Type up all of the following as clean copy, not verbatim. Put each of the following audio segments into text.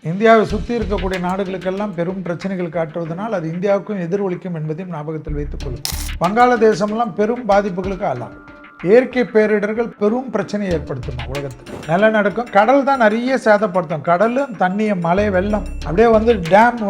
இந்தியாவை சுற்றி இருக்கக்கூடிய நாடுகளுக்கெல்லாம் பெரும் பிரச்சனைகள் காட்டுவதனால் அது இந்தியாவுக்கும் எதிரொலிக்கும் என்பதையும் ஞாபகத்தில் வைத்துக் கொள்ளும். வங்காளதேசமெல்லாம் பெரும் பாதிப்புகளுக்கு ஆளாகும். இயற்கை பேரிடர்கள் பெரும் பிரச்சனையை ஏற்படுத்தும். உலகத்துக்கு நிலநடுக்கம், கடல் தான் நிறைய சேதப்படுத்தும். கடலும் தண்ணியை, மழை, வெள்ளம் அப்படியே டேம்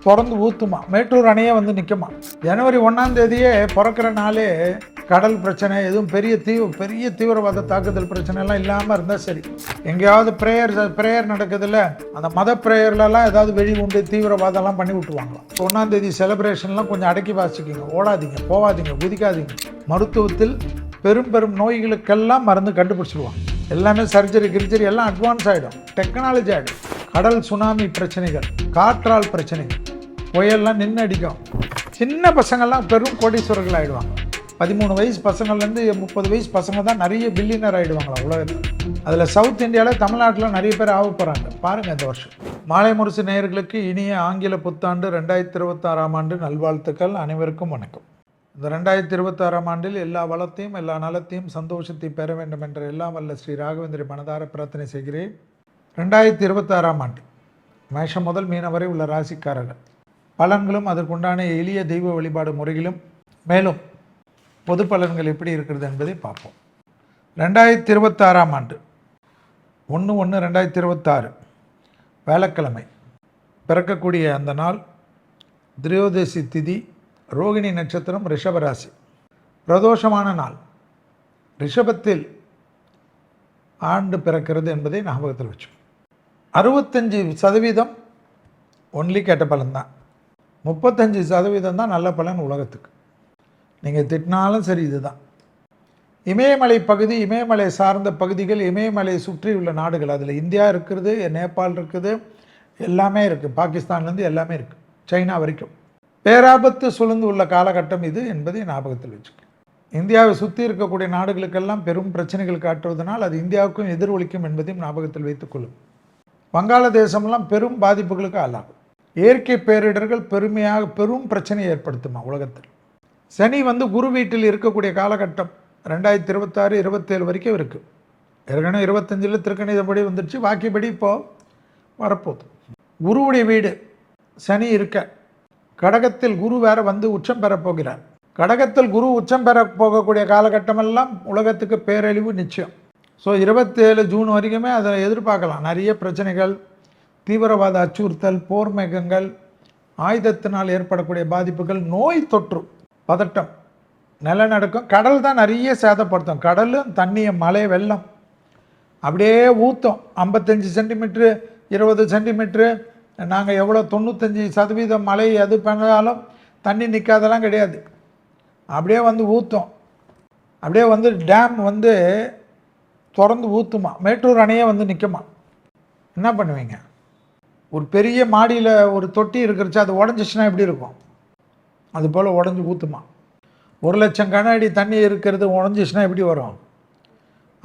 திறந்து ஊற்றுமா, மேட்டூர் அணையே நிற்குமா. ஜனவரி 1ஆம் தேதியே பிறக்கிற நாளே கடல் பிரச்சனை, எதுவும் பெரிய தீவிரவாத தாக்குதல் பிரச்சனை எல்லாம் இல்லாமல் இருந்தால் சரி. எங்கேயாவது ப்ரேயர் நடக்குதுல்ல, அந்த மத ப்ரேயர்லாம் ஏதாவது வெளி உண்டு தீவிரவாதம்லாம் பண்ணி விட்டுருவாங்களாம். 1ஆம் தேதி செலிப்ரேஷன்லாம் கொஞ்சம் அடக்கி வாசிக்கிங்க. ஓடாதீங்க, போகாதீங்க, குதிக்காதீங்க. மருத்துவத்தில் பெரும் நோய்களுக்கெல்லாம் மருந்து கண்டுபிடிச்சிடுவாங்க. எல்லாமே சர்ஜரி எல்லாம் அட்வான்ஸ் ஆகிடும், டெக்னாலஜி ஆகிடும். கடல் சுனாமி பிரச்சனைகள், காற்றால் பிரச்சனைகள், புயல்லாம் நின்று அடிக்கும். சின்ன பசங்கள்லாம் பெரும் கோடீஸ்வரர்கள் ஆகிடுவாங்க. 13 வயசு பசங்கள்லேருந்து 30 வயசு பசங்க தான் நிறைய பில்லியனர் ஆகிடுவாங்களா உலகத்தில். அதில் சவுத் இந்தியாவில், தமிழ்நாட்டில் நிறைய பேர் ஆக போகிறாங்க பாருங்கள் இந்த வருஷம். மாலை முரசு நேயர்களுக்கு இனிய ஆங்கில புத்தாண்டு 2026ஆம் ஆண்டு நல்வாழ்த்துக்கள். அனைவருக்கும் வணக்கம். இந்த 2026ஆம் ஆண்டில் எல்லா வளத்தையும், எல்லா நலத்தையும், சந்தோஷத்தை பெற வேண்டும் என்ற எல்லாம் வல்ல ஸ்ரீ ராகவேந்திரி மனதார பிரார்த்தனை செய்கிறேன். 2026ஆம் ஆண்டு மேஷம் முதல் மீனம் வரை உள்ள ராசிக்காரர்கள் பலன்களும் அதற்குண்டான எளிய தெய்வ வழிபாடு முறைகளும் மேலும் பொது பலன்கள் எப்படி இருக்கிறது என்பதை பார்ப்போம். 2026ஆம் ஆண்டு 1/1/2026 வேளக்கிழமை பிறக்கக்கூடிய அந்த நாள் திரியோதசி திதி, ரோகிணி நட்சத்திரம், ரிஷபராசி, பிரதோஷமான நாள். ரிஷபத்தில் ஆண்டு பிறக்கிறது என்பதை ஞாபகத்தில் வச்சோம். 65% ஒன்லி கேட்ட பலன் தான், 35% தான் நல்ல பலன் உலகத்துக்கு. நீங்கள் திட்டினாலும் சரி. இதுதான் இமயமலை பகுதி, இமயமலை சார்ந்த பகுதிகள், இமயமலையை சுற்றி உள்ள நாடுகள். அதில் இந்தியா இருக்கிறது, நேபாள் இருக்குது, எல்லாமே இருக்குது. பாகிஸ்தான்லேருந்து எல்லாமே இருக்குது, சைனா வரைக்கும். பேராபத்து சூழ்ந்து உள்ள காலகட்டம் இது என்பதை ஞாபகத்தில் வச்சுக்க. இந்தியாவை சுற்றி இருக்கக்கூடிய நாடுகளுக்கெல்லாம் பெரும் பிரச்சனைகள் காட்டுவதனால் அது இந்தியாவுக்கும் எதிரொலிக்கும் என்பதையும் ஞாபகத்தில் வைத்துக்கொள்ளும். வங்காளதேசமெல்லாம் பெரும் பாதிப்புகளுக்கு ஆளாகும். இயற்கை பேரிடர்கள் பெரும் பிரச்சனையை ஏற்படுத்துமா உலகத்தில். சனி குரு வீட்டில் இருக்கக்கூடிய காலகட்டம் 2026, 27 வரைக்கும் இருக்குது. ஏற்கனவே 25 திருக்கணிதப்படி வந்துடுச்சு, வாக்கியப்படி இப்போது வரப்போகுது. குருவுடைய வீடு சனி இருக்க, கடகத்தில் குரு வேற உச்சம் பெற போகிறார். கடகத்தில் குரு உச்சம் பெற போகக்கூடிய காலகட்டமெல்லாம் உலகத்துக்கு பேரழிவு நிச்சயம். ஸோ 27 ஜூன் வரைக்குமே அதை எதிர்பார்க்கலாம். நிறைய பிரச்சனைகள், தீவிரவாத அச்சுறுத்தல், போர் மேகங்கள், ஆயுதத்தினால் ஏற்படக்கூடிய பாதிப்புகள், நோய் தொற்று, பதட்டம், நிலநடுக்கம், கடல் தான் நிறைய சேதப்படுத்தும். கடலும் தண்ணியை, மழை, வெள்ளம் அப்படியே ஊற்றும். 55 சென்டிமீட்ரு, 20 சென்டிமீட்ரு, நாங்கள் எவ்வளோ 95% மழை எது பண்ணாலும் தண்ணி நிற்காதெல்லாம் கிடையாது. அப்படியே ஊற்றும். அப்படியே டேம் திறந்து ஊற்றுமா, மேட்டூர் அணையே நிற்குமா. என்ன பண்ணுவீங்க? ஒரு பெரிய மாடியில் ஒரு தொட்டி இருக்கிறச்சு, அது உடஞ்சிச்சுன்னா எப்படி இருக்கும்? அதுபோல் உடஞ்சி ஊற்றுமா. 1,00,000 கன அடி தண்ணி இருக்கிறது உடஞ்சிச்சுன்னா எப்படி வரும்?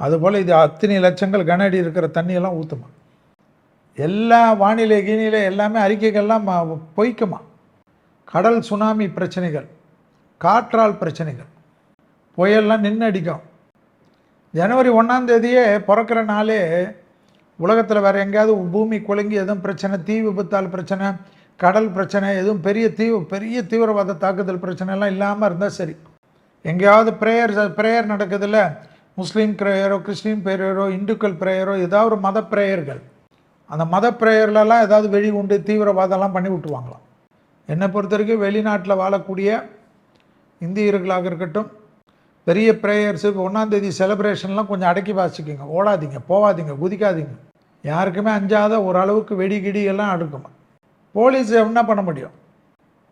அதுபோல் இது அத்தனை லட்சங்கள் கன அடி இருக்கிற தண்ணியெல்லாம் ஊற்றுமா. எல்லா வானிலை கீனிலை எல்லாமே அறிக்கைகள்லாம் பொய்க்குமா. கடல் சுனாமி பிரச்சனைகள், காற்றால் பிரச்சனைகள், புயல்லாம் நின்று அடிக்கும். ஜனவரி 1ஆம் தேதியே பிறக்கிற நாளே உலகத்தில் வேறு எங்கேயாவது பூமி குலுங்கி எதுவும் பிரச்சனை, தீ விபத்தால் பிரச்சனை, கடல் பிரச்சனை, எதுவும் பெரிய தீவிரவாத தாக்குதல் பிரச்சனைலாம் இல்லாமல் இருந்தால் சரி. எங்கேயாவது ப்ரேயர் நடக்குதுல்ல, முஸ்லீம் ப்ரேயரோ, கிறிஸ்டின் ப்ரேயரோ, இந்துக்கள் ப்ரேயரோ, ஏதாவது ஒரு மத ப்ரேயர்கள், அந்த மத ப்ரேயர்லலாம் ஏதாவது வெளி உண்டு தீவிரவாதம்லாம் பண்ணி விட்டுருவாங்களாம். என்னை பொறுத்த வரைக்கும் வெளிநாட்டில் வாழக்கூடிய இந்தியர்களாக இருக்கட்டும், பெரிய ப்ரேயர்ஸு 1ஆம் தேதி செலிப்ரேஷன்லாம் கொஞ்சம் அடக்கி வாசிக்கிங்க. ஓடாதீங்க, போகாதீங்க, குதிக்காதீங்க. யாருக்குமே அஞ்சாத ஓரளவுக்கு வெடி எல்லாம் அடுக்குமா. போலீஸ் என்ன பண்ண முடியும்?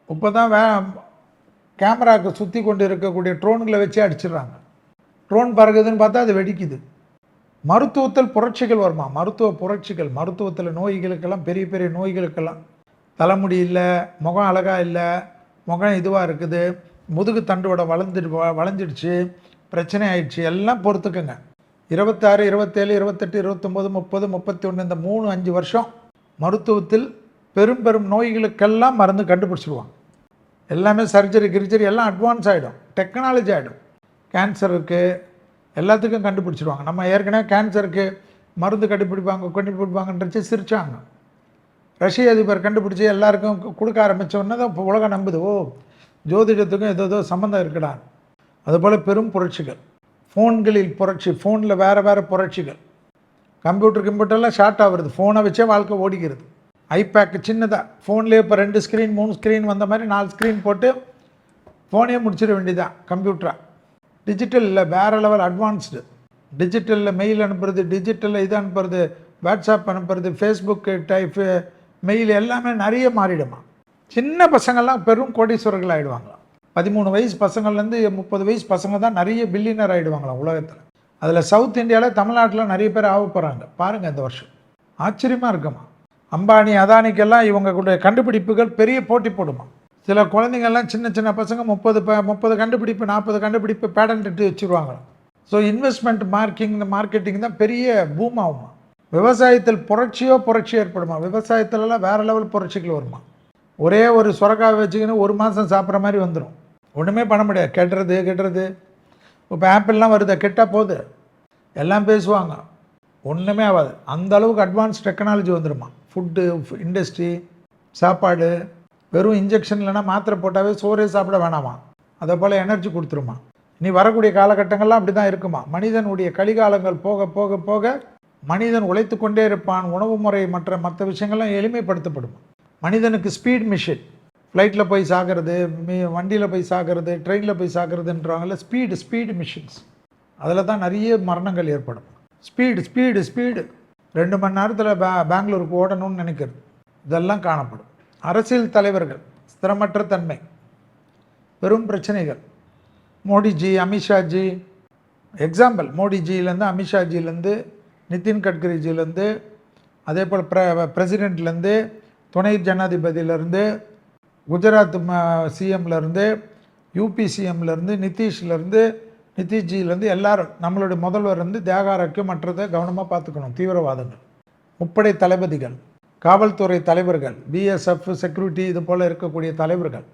இப்போ தான் கேமராவுக்கு சுற்றி கொண்டு இருக்கக்கூடிய ட்ரோன்களை வச்சு அடிச்சிடுறாங்க. ட்ரோன் பறகுதுன்னு பார்த்தா அது வெடிக்குது. மருத்துவத்தில் புரட்சிகள் வருமா, மருத்துவ புரட்சிகள். மருத்துவத்தில் நோய்களுக்கெல்லாம், பெரிய நோய்களுக்கெல்லாம், தலைமுடி இல்லை, முகம் அழகாக இல்லை, முகம் இதுவாக இருக்குது, முதுகு தண்டோட வளைஞ்சிடுச்சு, பிரச்சனை ஆயிடுச்சு, எல்லாம் பொறுத்துக்குங்க. 26, 27, 28, 29, 30, 31 இந்த 3-5 வருஷம் மருத்துவத்தில் பெரும் நோய்களுக்கெல்லாம் மருந்து கண்டுபிடிச்சிடுவாங்க. எல்லாமே சர்ஜரி எல்லாம் அட்வான்ஸ் ஆகிடும், டெக்னாலஜி ஆகிடும். கேன்சருக்கு எல்லாத்துக்கும் கண்டுபிடிச்சிடுவாங்க. நம்ம ஏற்கனவே கேன்சருக்கு மருந்து கண்டுபிடிப்பாங்கன்றச்சு சிரிச்சாங்க. ரஷ்ய அதிபர் கண்டுபிடிச்சி எல்லாருக்கும் கொடுக்க ஆரம்பித்தோன்னே தான் இப்போ உலகம் நம்புது, ஓ ஜோதிடத்துக்கும் ஏதோ சம்மந்தம் இருக்குடா. அதுபோல் பெரும் புரட்சிகள், ஃபோன்களில் புரட்சி, ஃபோனில் வேறு புரட்சிகள், கம்ப்யூட்டர்லாம் ஷார்ட் ஆகுறது, ஃபோனை வச்சே வாழ்க்கை ஓடிக்கிறது. ஐபேக்கு சின்னதாக, ஃபோன்லேயே இப்போ 2 ஸ்க்ரீன் 3 ஸ்க்ரீன் வந்த மாதிரி 4 ஸ்க்ரீன் போட்டு ஃபோனே முடிச்சிட வேண்டியதான் கம்ப்யூட்டராக. டிஜிட்டலில் வேறு லெவல் அட்வான்ஸ்டு, டிஜிட்டலில் மெயில் அனுப்புறது, டிஜிட்டலில் இது அனுப்புறது, வாட்ஸ்அப் அனுப்புறது, ஃபேஸ்புக்கு டைப்பு மெயில் எல்லாமே நிறைய மாறிடுமா. சின்ன பசங்கள்லாம் பெரும் கோடீஸ்வரர்கள் ஆகிடுவாங்களாம். 13 வயசு பசங்கள்லேருந்து 30 வயசு பசங்க தான் நிறைய பில்லியனர் ஆகிடுவாங்களாம் உலகத்தில். அதில் சவுத் இந்தியாவில் தமிழ்நாட்டில் நிறைய பேர் ஆக போகிறாங்க பாருங்கள் இந்த வருஷம். ஆச்சரியமாக இருக்குமா. அம்பானி அதானிக்கெல்லாம் இவங்களுடைய கண்டுபிடிப்புகள் பெரிய போட்டி போடுமா. சில குழந்தைங்கள்லாம் சின்ன பசங்க 30 கண்டுபிடிப்பு 40 கண்டுபிடிப்பு பேட்டன்ட் எடுத்து வச்சுருவாங்களாம். ஸோ இன்வெஸ்ட்மெண்ட் மார்க்கெட்டிங் தான் பெரிய பூம் ஆகுமா. விவசாயத்தில் புரட்சி ஏற்படுமா. விவசாயத்திலலாம் வேறு லெவல் புரட்சிகள் வருமா. ஒரே ஒரு சுரக்காவை வச்சுக்கின்னு 1 மாதம் சாப்பிட்ற மாதிரி வந்துடும். ஒன்றுமே பண்ண முடியாது. கெட்டுறது இப்போ ஆப்பிள்லாம் வருது, கெட்டால் போகுது, எல்லாம் பேசுவாங்க, ஒன்றுமே ஆகாது. அந்த அளவுக்கு அட்வான்ஸ் டெக்னாலஜி வந்துடுமா. ஃபுட்டு இண்டஸ்ட்ரி, சாப்பாடு, வெறும் இன்ஜெக்ஷன் இல்லைனா மாத்திரை போட்டாவே சோறே சாப்பிட வேணாமா. அதை போல் எனர்ஜி கொடுத்துருமா. இனி வரக்கூடிய காலகட்டங்கள்லாம் அப்படி தான் இருக்குமா. மனிதனுடைய கலிகாலங்கள் போக போக போக மனிதன் உழைத்து கொண்டே இருப்பான். உணவு முறை மற்ற விஷயங்கள்லாம் எளிமைப்படுத்தப்படுமா. மனிதனுக்கு ஸ்பீட் மிஷின், ஃப்ளைட்டில் போய் சாகிறது, வண்டியில் போய் சாகிறது, ட்ரெயினில் போய் சாகிறதுன்றாங்கல்ல, ஸ்பீடு மிஷின்ஸ், அதில் தான் நிறைய மரணங்கள் ஏற்படும். ஸ்பீடு 2 மணி நேரத்தில் பெங்களூருக்கு ஓடணும்னு நினைக்கிறது, இதெல்லாம் காணப்படும். அரசியல் தலைவர்கள் ஸ்திரமற்ற தன்மை, பெரும் பிரச்சனைகள். மோடிஜி, அமித்ஷாஜி, எக்ஸாம்பிள் மோடிஜியிலேருந்து, அமித்ஷாஜிலேருந்து, நிதின் கட்கரிஜிலேருந்து, அதே போல் பிரசிடெண்ட்லேருந்து, துணை ஜனாதிபதியிலேருந்து, குஜராத் சிஎம்லேருந்து, யூபி சிஎம்லேருந்து, நிதிஷ்ஜியிலேருந்து எல்லாரும், நம்மளுடைய முதல்வர்லேருந்து தேகாரக்கு மற்றதை கவனமாக பார்த்துக்கணும். தீவிரவாதங்கள், முப்படை தளபதிகள், காவல்துறை தலைவர்கள், பிஎஸ்எஃப் செக்யூரிட்டி, இது போல் இருக்கக்கூடிய தலைவர்கள்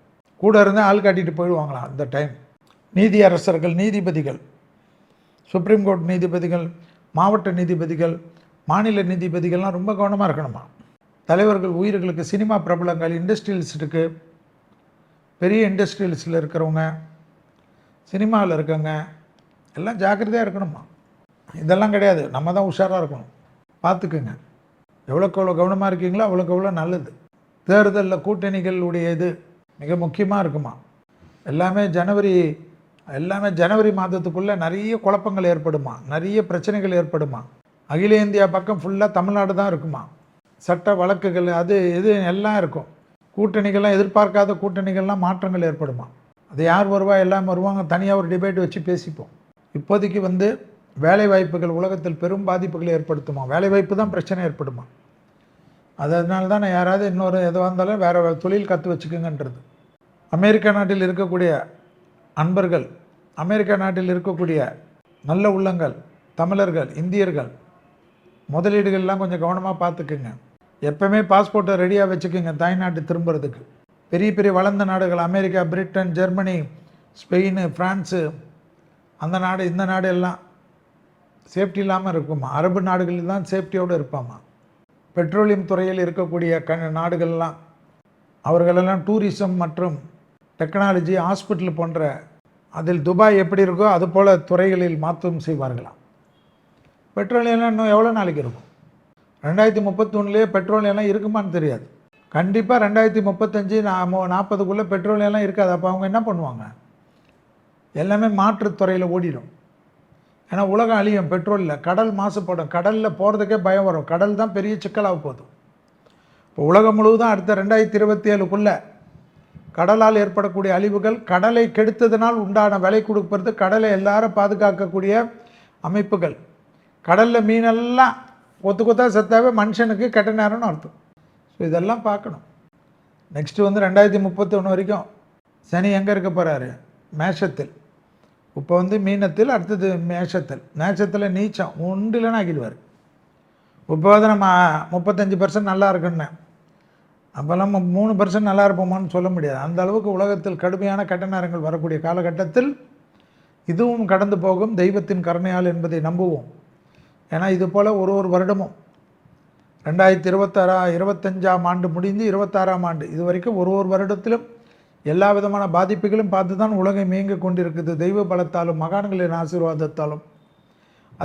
கூட இருந்து ஆள் காட்டிட்டு போயிடுவாங்களாம் அந்த டைம். நீதி அரசர்கள், நீதிபதிகள், சுப்ரீம் கோர்ட் நீதிபதிகள், மாவட்ட நீதிபதிகள், மாநில நீதிபதிகள்லாம் ரொம்ப கவனமாக இருக்கணுமா. தலைவர்கள், உயிர்களுக்கு, சினிமா பிரபலங்கள், இண்டஸ்ட்ரியலிஸ்ட்டுக்கு, பெரிய இண்டஸ்ட்ரியலிஸ்டில் இருக்கிறவங்க, சினிமாவில் இருக்கவங்க எல்லாம் ஜாக்கிரதையாக இருக்கணுமா. இதெல்லாம் கிடையாது, நம்ம தான் உஷாராக இருக்கணும். பார்த்துக்குங்க, எவ்வளோக்கு எவ்வளோ கவனமாக இருக்கீங்களோ அவ்வளோக்கு எவ்வளோ நல்லது. தேர்தலில் கூட்டணிகளுடைய இது மிக முக்கியமாக இருக்குமா. எல்லாமே ஜனவரி மாதத்துக்குள்ளே நிறைய குழப்பங்கள் ஏற்படுமா, நிறைய பிரச்சனைகள் ஏற்படுமா. அகில இந்தியா பக்கம் ஃபுல்லாக தமிழ்நாடு தான் இருக்குமா. சட்ட வழக்குகள் அது இது எல்லாம் இருக்கும். கூட்டணிகள்லாம், எதிர்பார்க்காத கூட்டணிகள்லாம் மாற்றங்கள் ஏற்படுமா. அது யார் வருவா, எல்லாம் வருவாங்க, தனியாக ஒரு டிபேட் வச்சு பேசிப்போம். இப்போதைக்கு வேலை வாய்ப்புகள் உலகத்தில் பெரும் பாதிப்புகளை ஏற்படுத்துமா. வேலை வாய்ப்பு தான் பிரச்சனை ஏற்படுமா. அதனால தான் நான் யாராவது இன்னொரு எதுவாக இருந்தாலும் வேறு தொழில் கற்று வச்சுக்கோங்கன்றது. அமெரிக்கா நாட்டில் இருக்கக்கூடிய அன்பர்கள், அமெரிக்கா நாட்டில் இருக்கக்கூடிய நல்ல உள்ளங்கள், தமிழர்கள், இந்தியர்கள், முதலீடுகள்லாம் கொஞ்சம் கவனமாக பார்த்துக்குங்க. எப்போவுமே பாஸ்போர்ட்டை ரெடியாக வச்சுக்கோங்க தாய்நாட்டு திரும்புறதுக்கு. பெரிய பெரிய வளர்ந்த நாடுகள், America, Britain, Germany, Spain, France, அந்த நாடு இந்த நாடு எல்லாம் சேஃப்டி இல்லாமல் இருக்குமா. அரபு நாடுகளில் தான் சேஃப்டியோடு இருப்பாமா. பெட்ரோலியம் துறையில் இருக்கக்கூடிய நாடுகள்லாம் அவர்களெல்லாம் டூரிசம் மற்றும் டெக்னாலஜி, ஹாஸ்பிட்டல் போன்ற, அதில் துபாய் எப்படி இருக்கோ அதுபோல் துறைகளில் மாற்றம் செய்வார்களாம். பெட்ரோலியம்லாம் இன்னும் எவ்வளோ நாளைக்கு இருக்கும். 2031 பெட்ரோலியம்லாம் இருக்குமான்னு தெரியாது. கண்டிப்பாக 2035 40க்குள்ளே பெட்ரோலியம்லாம் இருக்காது. அப்போ அவங்க என்ன பண்ணுவாங்க, எல்லாமே மாற்றுத்துறையில் ஓடிடும். ஏன்னா உலகம் அழியும் பெட்ரோலில். கடல் மாசுபடும், கடலில் போகிறதுக்கே பயம் வரும். கடல் தான் பெரிய சிக்கலாக போகுது. இப்போ உலகம் முழுவதும் அடுத்த 2027க்குள்ளே கடலால் ஏற்படக்கூடிய அழிவுகள், கடலை கெடுத்ததுனால் உண்டான விலை கொடுப்பது, கடலை எல்லாரும் பாதுகாக்கக்கூடிய அமைப்புகள், கடலில் மீனெல்லாம் கொத்தா செத்தாவே மனுஷனுக்கு கெட்ட நேரம்னு அர்த்தம். ஸோ இதெல்லாம் பார்க்கணும். நெக்ஸ்ட்டு 2031 வரைக்கும் சனி எங்கே இருக்க போகிறாரு, மேஷத்தில். இப்போ மீனத்தில், அடுத்தது மேஷத்தில் நீச்சம் ஒன்றில்னு ஆக்கிடுவார். இப்போ நம்ம 35% நல்லா இருக்குன்னு, அப்போல்லாம் 3% நல்லா இருப்போமான்னு சொல்ல முடியாது. அந்த அளவுக்கு உலகத்தில் கடுமையான கெட்ட நேரங்கள் வரக்கூடிய காலகட்டத்தில் இதுவும் கடந்து போகும் தெய்வத்தின் கருணையால் என்பதை நம்புவோம். ஏன்னா இது போல் ஒரு வருடமும் 2025ஆம் ஆண்டு முடிந்து 26ஆம் ஆண்டு இது வரைக்கும் ஒரு வருடத்திலும் எல்லா விதமான பாதிப்புகளும் பார்த்து தான் உலகம் இயங்க கொண்டிருக்குது. தெய்வ பலத்தாலும் மகான்களின் ஆசீர்வாதத்தாலும்.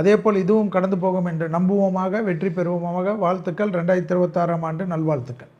அதேபோல் இதுவும் கடந்து போகும் என்று நம்புவோமாக, வெற்றி பெறுவோமாக. வாழ்த்துக்கள். 2026ஆம் ஆண்டு நல்வாழ்த்துக்கள்.